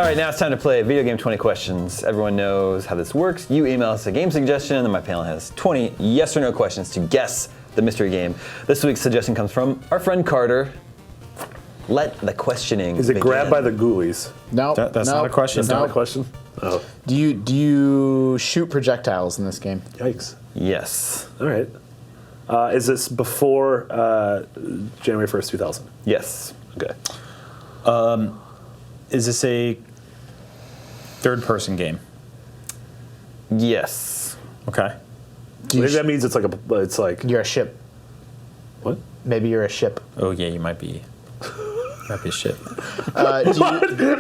right, now it's time to play Video Game 20 Questions. Everyone knows how this works. You email us a game suggestion, and my panel has 20 yes or no questions to guess the mystery game. This week's suggestion comes from our friend Carter. Let the questioning Is it begin. grabbed by the ghoulies? No, That's not a question. That's not a question? Oh, Do you shoot projectiles in this game? yikes. Yes. All right. Is this before January 1st, 2000? Yes. Okay. Is this a third-person game? Yes. Okay. Maybe that means it's like You're a ship. what? Maybe you're a ship. Oh yeah, you might be. Might be a shit. Do you,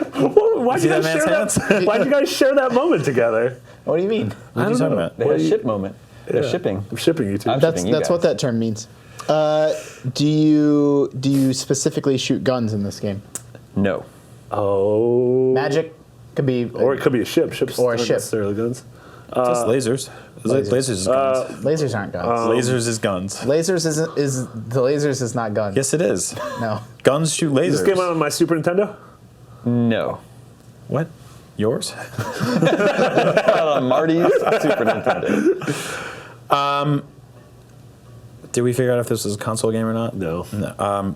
Why'd See that man's hands? Why'd you guys share that moment together? what do you mean? What are you talking about? They had a ship moment. They're shipping. I'm shipping you two. I'm That's shipping you what guys. that term means. Do you specifically shoot guns in this game? No. Oh. Magic could be, Or it could be a ship. Ships Or a aren't ship. necessarily guns. Just lasers. Lasers is guns. lasers aren't guns. Lasers is guns. Lasers the lasers is not guns. Yes, it is. No. Guns shoot lasers. Is this game on my Super Nintendo? No. What? Yours? Marty's Super Nintendo. Did we figure out if this was a console game or not? No. No.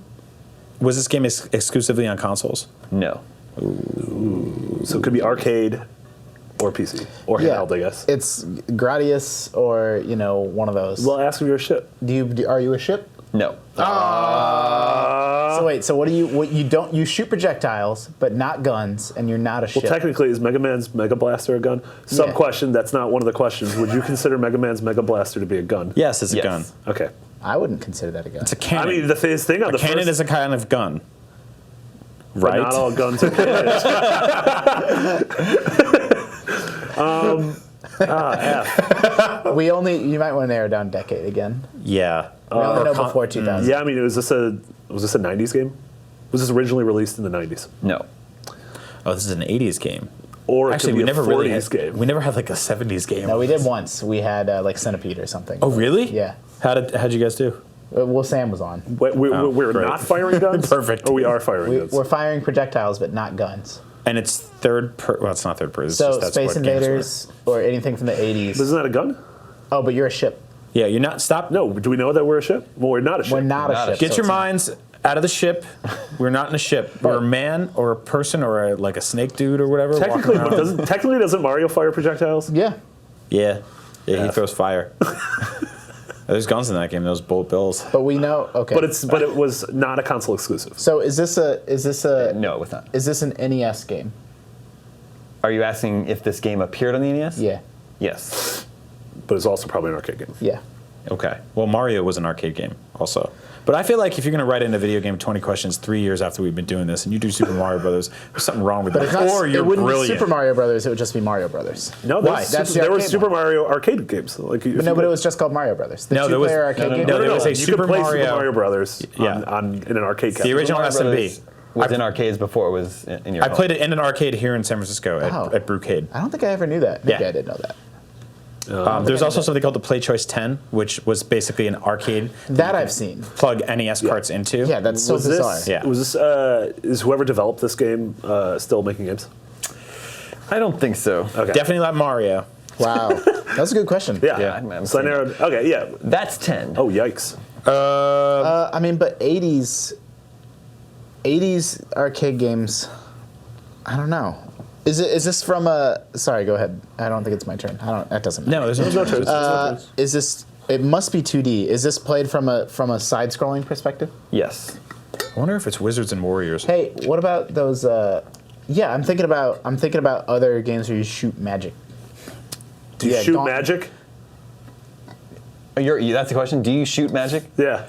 Was this game exclusively on consoles? No. So it could be arcade or PC or handheld, I guess. It's Gradius or one of those. Well, ask if you're a ship. Are you a ship? No. So wait, so what you shoot projectiles, but not guns, and you're not a ship. Well, technically, is Mega Man's Mega Blaster a gun? Sub Yeah. question, that's not one of the questions. Would you consider Mega Man's Mega Blaster to be a gun? Yes, it's a Yes. gun. Okay. I wouldn't consider that a gun. It's a cannon. I mean, his thing on a the cannon first, is a kind of gun. but Right? not all guns are cannons. F. You might want to narrow down decade again. Yeah. We only know before 2000. Yeah, I mean, was this a 90s game? Was this originally released in the 90s? No. Oh, this is an 80s game. Or it Actually, could we be never a 40s really had, game. we never had like a 70s game. No, we did once. We had like Centipede or something. Oh, really? Yeah. How'd you guys do? Well, Sam was on. We're great. not firing guns? Perfect. Or we are firing guns? We're firing projectiles, but not guns. And it's well, it's not third person. So that's Space what games Invaders or anything from the 80s. Isn't that a gun? Oh, but you're a ship. were. Yeah, you're not. Stop. No. Do we know that we're a ship? Well, we're not a ship. We're not a Not a ship. Get so your it's not- minds out of the ship. We're not in a ship. We're a man or a person or like a snake dude or whatever. Technically, walking around. doesn't Mario fire projectiles? Yeah. Yeah. He throws fire. There's guns in that game. Those bullet bills. But we know. Okay. But it was not a console exclusive. So is this a No, it was not. is this an NES game? Are you asking if this game appeared on the NES? Yeah. Yes. But it's also probably an arcade game. Yeah. Okay. Well, Mario was an arcade game also. But I feel like if you're going to write in a video game 20 questions 3 years after we've been doing this and you do Super Mario Brothers, there's something wrong with But that. it's not, Or you're it wouldn't brilliant. be Super Mario Brothers. It would just be Mario Brothers. No, Why? That's the there was arcade Super one. Mario arcade games. Like, No, but it was just called Mario Brothers. The No, there was- two-player arcade game. no, there was a you Super could play Mario- Super Mario Brothers Yeah. in an arcade cabinet. The original Mario SMB. Brothers was in arcades before it was in your I home. played it in an arcade here in San Francisco Wow. at Brewcade. I don't think I ever knew that. Maybe Yeah. I did know that. There's also something called the Play Choice 10, which was basically an arcade That I've seen. plug NES carts into. Yeah, that's so Was bizarre. this, Yeah. was this is whoever developed this game still making games? I don't think so. Okay. Definitely not Mario. Wow. That's a good question. Yeah. Yeah, I'm So I saying- narrowed. Okay, yeah. That's 10. Oh, yikes. I mean, but 80s arcade games, I don't know. Is this from a? Sorry, go ahead. I don't think it's my turn. That doesn't matter. No, there's no choice. Is this? It must be 2D. Is this played from a side-scrolling perspective? Yes. I wonder if it's Wizards and Warriors. Hey, what about those? Yeah, I'm thinking about other games where you shoot magic. Do you Yeah, shoot Gauntlet. magic? That's the question. Do you shoot magic? Yeah.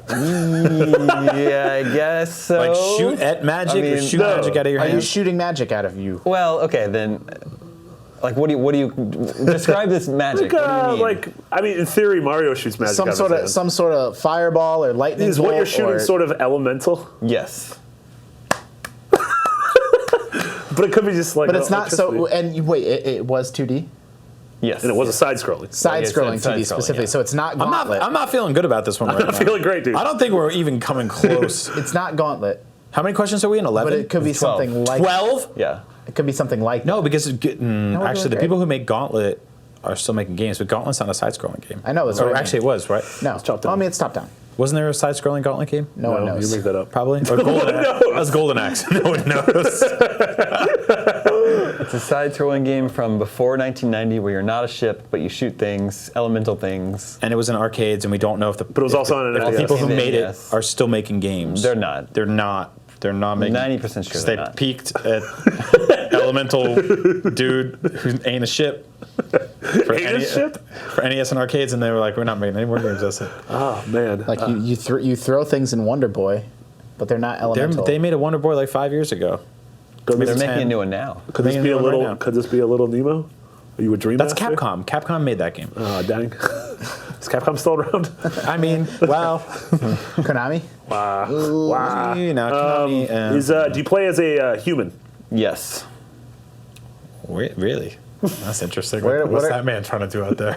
Yeah, I guess so. Like shoot at magic I or mean, shoot no. magic out of your Are you hand? shooting magic out of you? Well, okay, then. Like, what do you describe this magic? What do you mean? I mean, in theory, Mario shoots magic. out of his hand. Some sort of fireball or lightning. Is what you're bolt shooting or- sort of elemental? Yes. But it could be just like. But it's not so. electricity. And wait, it was 2D. Yes. And it was a side-scrolling. Side-scrolling side-scrolling, 2D specifically, yeah. so it's not I'm Gauntlet. not feeling good about this one right I'm now. feeling great, dude. I don't think we're even coming close. It's not Gauntlet, How many questions are we in? 11? but it could be 12. something like 12? Yeah. It could be something like No, because we're doing actually, the great. people who make Gauntlet are still making games, but Gauntlet's not a side-scrolling game. I know, that's Or what I mean. actually, it was, right? No. It's top down. Well, I mean, it's top down. Wasn't there a side-scrolling Gauntlet game? No one knows. You make that up. Probably. Or Golden Axe. That was Golden Axe. No one knows. It's a side-scrolling game from before 1990 where you're not a ship, but you shoot things, elemental things. And it was in arcades, and we don't know if the But it was also on an if the NES. people who Yeah, made it yes. are still making games. They're not. They're not. They're not making. 90% sure 'cause they're they not. peaked at elemental dude who ain't a ship. For Ain't a ship? For NES and arcades, and they were like, we're not making any more games. That's it. Oh, man. Like you throw things in Wonder Boy, but they're not elemental. They made a Wonder Boy like 5 years ago. Could They're this, making a 10. new one now. could this making be a one right little? now. Could this be a little Nemo? Are you a dream? That's master? Capcom. Capcom made that game. Oh, dang. Is Capcom still around? I mean, well, Konami? Wow. you know, Konami, Do you play as a human? Yes. really? That's interesting. Where- What's what are- that man trying to do out there?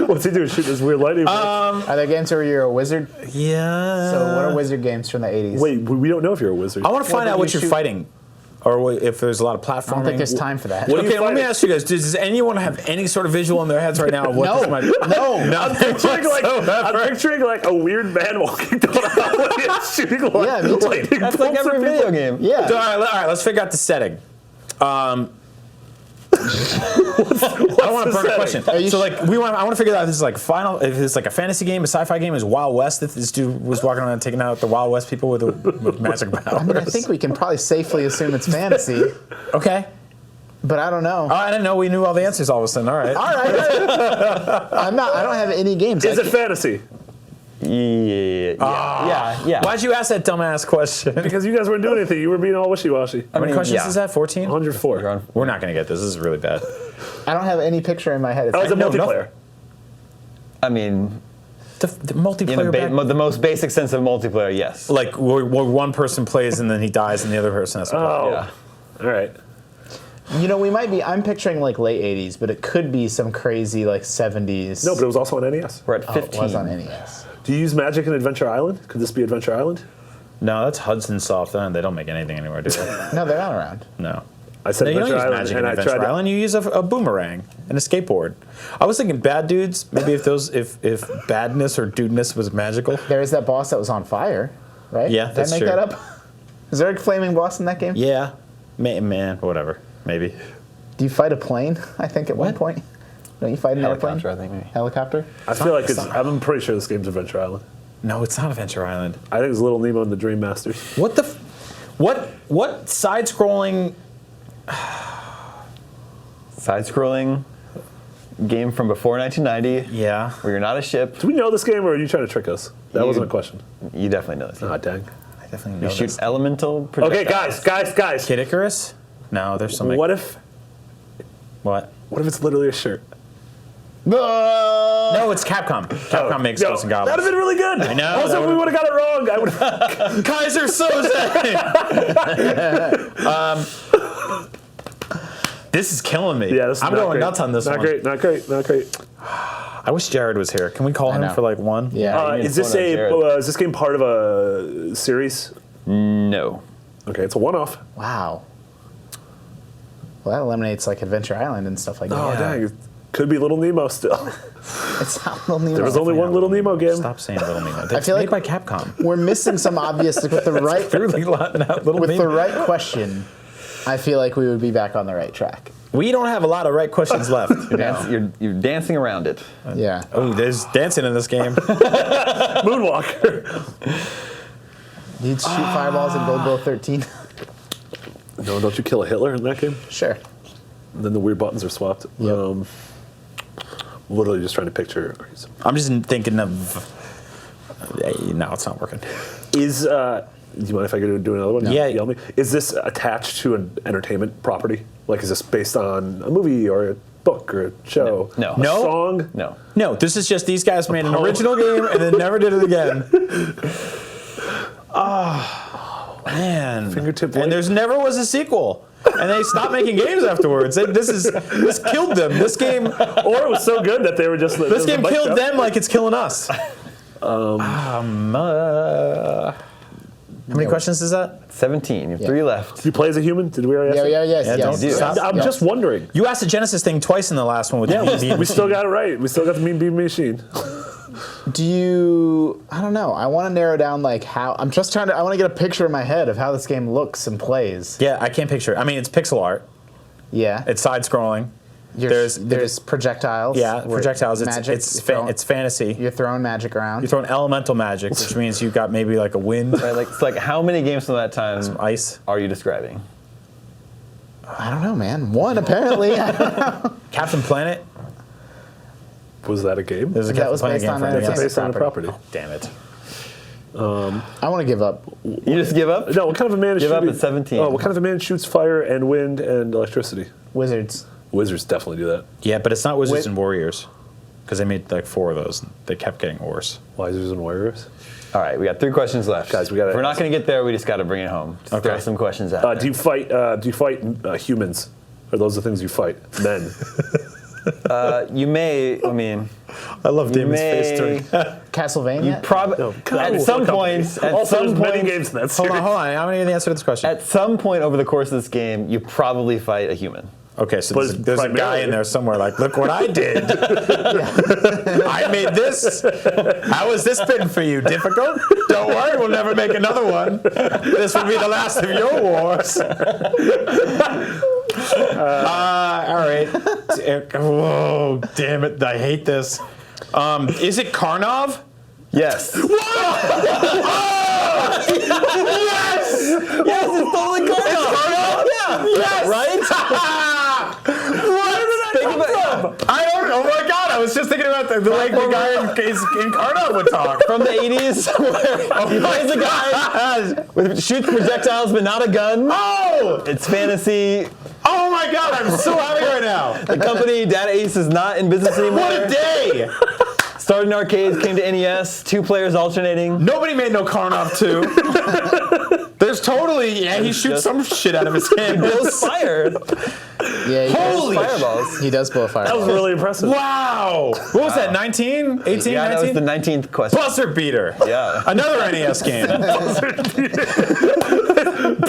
What's he doing? Shoot this weird lightning bolts? Are there games where you're a wizard? Yeah. So what are wizard games from the 80s? Wait, we don't know if you're a wizard. I want to find but out what you you're shoot- fighting, or if there's a lot of platforming. I don't think there's time for that. What do you Okay, let me find- ask you guys: does anyone have any sort of visual in their heads right now of what this might? No. I'm picturing like a weird man walking down a hallway and shooting Yeah, me too. lightning That's like bolts at every people. video game. Yeah. All right, let's figure out the setting. I don't want to burn a question. Are you So like, I want to figure out if this is like if it's like a fantasy game, a sci-fi game, is Wild West. If this dude was walking around taking out the Wild West people with magic powers. I mean, I think we can probably safely assume it's fantasy, Okay. but I don't know. Oh, I didn't know we knew all the answers all of a sudden. All right. All right. I don't have any games. Is it fantasy? Yeah. Why'd you ask that dumbass question? Because you guys weren't doing anything. You were being all wishy-washy. How many questions yeah. is that? 14? 104. We're not going to get this. This is really bad. I don't have any picture in my head. It's Oh, is it No, multiplayer? I mean, The in a multiplayer the most basic sense of multiplayer, yes. like where one person plays and then he dies and the other person has to play. Oh, Yeah. all right. You know, I'm picturing like late 80s, but it could be some crazy like 70s. No, but it was also on NES. We're at Oh, 15. it was on NES. Do you use magic in Adventure Island? Could this be Adventure Island? No, that's Hudson Soft. They don't make anything anymore, do they? No, they're not around. No. I said No, you don't Adventure use Island, magic in and I Adventure tried to. Island. You use a boomerang and a skateboard. I was thinking bad dudes. Maybe if badness or dudeness was magical. There is that boss that was on fire, right? Yeah, Did that's I make true. that up? Is there a flaming boss in that game? Yeah, man, whatever. Maybe. Do you fight a plane? I think at one point. Don't you fight an airplane? Helicopter, I think, maybe. Helicopter? I feel like it's not. I'm pretty sure this game's Adventure Island. No, it's not Adventure Island. I think it's Little Nemo and the Dream Masters. What the? What side-scrolling? Side-scrolling game from before 1990 Yeah. where you're not a ship. Do we know this game, or are you trying to trick us? That You- wasn't a question. You definitely know this. Ah, dang. I definitely You know shoot this. elemental Okay, projectiles. guys. Kid Icarus? No, there's something. What if What? it's literally a shirt? No, it's Capcom. Capcom makes Ghosts and Goblins. That'd have been really good. I know, Also, that if we would would've- have got it wrong, I would have. Kaiser Soze. This is killing me. Yeah, this is I'm not going great. nuts on this not one. Great, not great. I wish Jared was here. Can we call him know. for like one? Yeah. you Is can this phone out Jared. is this game part of a series? No. Okay, it's a one-off. Wow. Well, that eliminates like Adventure Island and stuff like that. Oh, dang. It could be Little Nemo still. It's not Little Nemo. There was only one Little Nemo game. Stop saying Little Nemo. It's feel made like- by Capcom. We're missing some obvious with the right Really Little with the Nemo. right question. I feel like we would be back on the right track. We don't have a lot of right questions left. You're dancing around it. Yeah. Oh, there's dancing in this game. Moonwalker. You'd shoot fireballs in Gold Bull 13. No, don't you kill a Hitler in that game? Sure. And then the weird buttons are swapped. Yep. Literally just trying to picture. I'm just thinking of. No, it's not working. Do you mind if I go do another one? Yeah. Yell at me. Is this attached to an entertainment property? Like, is this based on a movie or a book or a show? No. A No. song? No. No, this is just these guys made an original game and then never did it again. Oh, man. Fingertip And Blade. there's never was a sequel. And they stopped making games afterwards. This killed them. This game Or it was so good that they were just. this game killed them like it's killing us. How many questions is that? 17. You have 3 left. Do you play as a human? Did we already ask that? Yes. don't do that. I'm just wondering. You asked the Genesis thing twice in the last one with the Mean Bean We still Machine. got it right. We still got the Mean Bean Machine. Do you? I don't know. I want to narrow down like how. I'm just trying to. I want to get a picture in my head of how this game looks and plays. Yeah, I can't picture it. I mean, it's pixel art. Yeah. It's side-scrolling. There's projectiles. Yeah, where projectiles. Magic. It's fantasy. You're throwing magic around. You're throwing elemental magic, which means you've got maybe like a wind, Right, like, it's like how many games from that time some ice. are you describing? I don't know, man. One apparently. Captain Planet. Was that a game? There's a That Captain was Planet based game on for an NES. entertainment Based on a property. Damn it. I want to give up. You just give up? No, what kind of a man is Give up shooting? at 17. Oh, what kind of a man shoots fire and wind and electricity? Wizards. Wizards definitely do that. Yeah, but it's not Wizards Wait. and Warriors, because they made like 4 of those. And they kept getting worse. Wizards and warriors. All right, we got 3 questions left. Guys, we gotta- If we're not going to get there, we just got to bring it home. Just Okay. throw some questions out. Do you fight? Humans? Are those the things you fight? Men. You may, I mean, I love Damon's face during- Castlevania. probably God. at some point, at Also, some there's many point, games in that Hold series. on. I want to know the answer to this question. at some point over the course of this game, you probably fight a human. Okay, so But there's a guy primarily- in there somewhere like, look what I did. I made this. How has this been for you? Difficult? Don't worry, we'll never make another one. This will be the last of your wars. All right. Whoa, damn it. I hate this. Is it Karnov? Yes. Yes! Yes, it's totally Karnov. Yeah. Yes! Right? Where did I come from? I don't know. Oh my god, I was just thinking about the way the guy in Karnov would talk. From the 80s, where he plays a guy with shoots projectiles but not a gun. Oh! It's fantasy. Oh my god, I'm so happy right now. The company Data East is not in business anymore. What a day! Started in arcades, came to NES, 2 players alternating. Nobody made no Karnov 2. There's totally, he shoots just- some shit out of his hand. Blows fire. Yeah. Holy Fireballs. He does blow fire. That was really impressive. Wow! What was that, 19? 18, Yeah, that was 19? the 19th question. Buzzer beater. Yeah. Another NES game.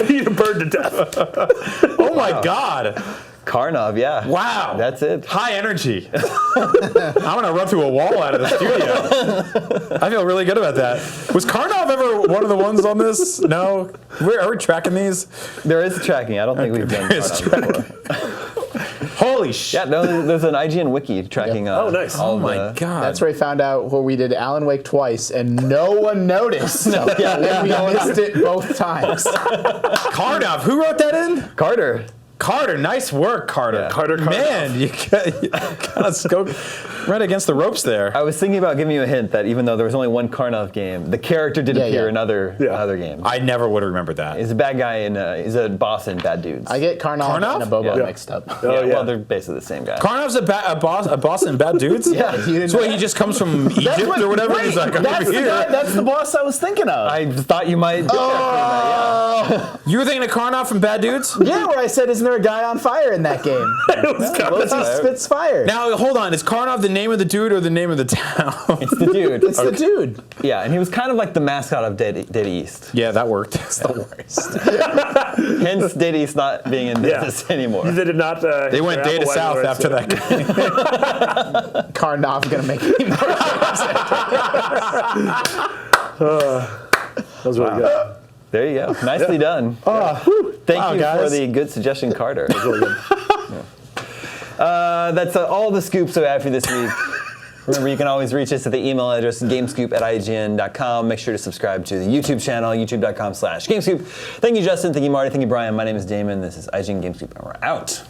Beat a bird to death. Oh my god. Karnov, yeah. Wow. That's it. High energy. I'm going to run through a wall out of the studio. I feel really good about that. Was Karnov ever one of the ones on this? No? Are we tracking these? There is tracking. I don't think we've done There is Karnov before. Holy shit. Yeah, no, there's an IGN wiki tracking. Oh, nice. all Oh my the- god. That's where I found out where we did Alan Wake twice and no one noticed. Yeah, We missed it both times. Karnov. Who wrote that in? Carter. Carter. Nice work, Carter. Yeah. Carter Karnov. Man, you kind of go right against the ropes there. I was thinking about giving you a hint that even though there was only one Karnov game, the character did Yeah, appear yeah. in other games. I never would have remembered that. He's a bad guy and he's a boss in Bad Dudes. I get Karnov and a Bobo Yeah. mixed up. Oh, yeah. Well, they're basically the same guy. Karnov's a boss in Bad Dudes? Yeah, you didn't So know he just comes from Egypt or whatever. Wait, He's like, I'm that's over the here. guy, that's the boss I was thinking of. I thought you might. Get there for that, yeah. You were thinking of Karnov from Bad Dudes? yeah, where I said, isn't there a guy on fire in that game? Well, He spits fire. Now, hold on. Is Karnov the name of the dude or the name of the town? It's the dude. It's the dude. Yeah, and he was kind of like the mascot of Data East. Yeah, that worked. It's the worst. Hence, Data East not being in business anymore. They did not. They went Data South after that game. Karnov gonna make me more. That was really good. There you go. Nicely done. Thank you guys. for the good suggestion, Carter. Really good. That's all the scoops we have for this week. Remember, you can always reach us at the email address gamescoop@ign.com. Make sure to subscribe to the YouTube channel, youtube.com/gamescoop. Thank you, Justin. Thank you, Marty. Thank you, Brian. My name is Damon. This is IGN Gamescoop, and we're out.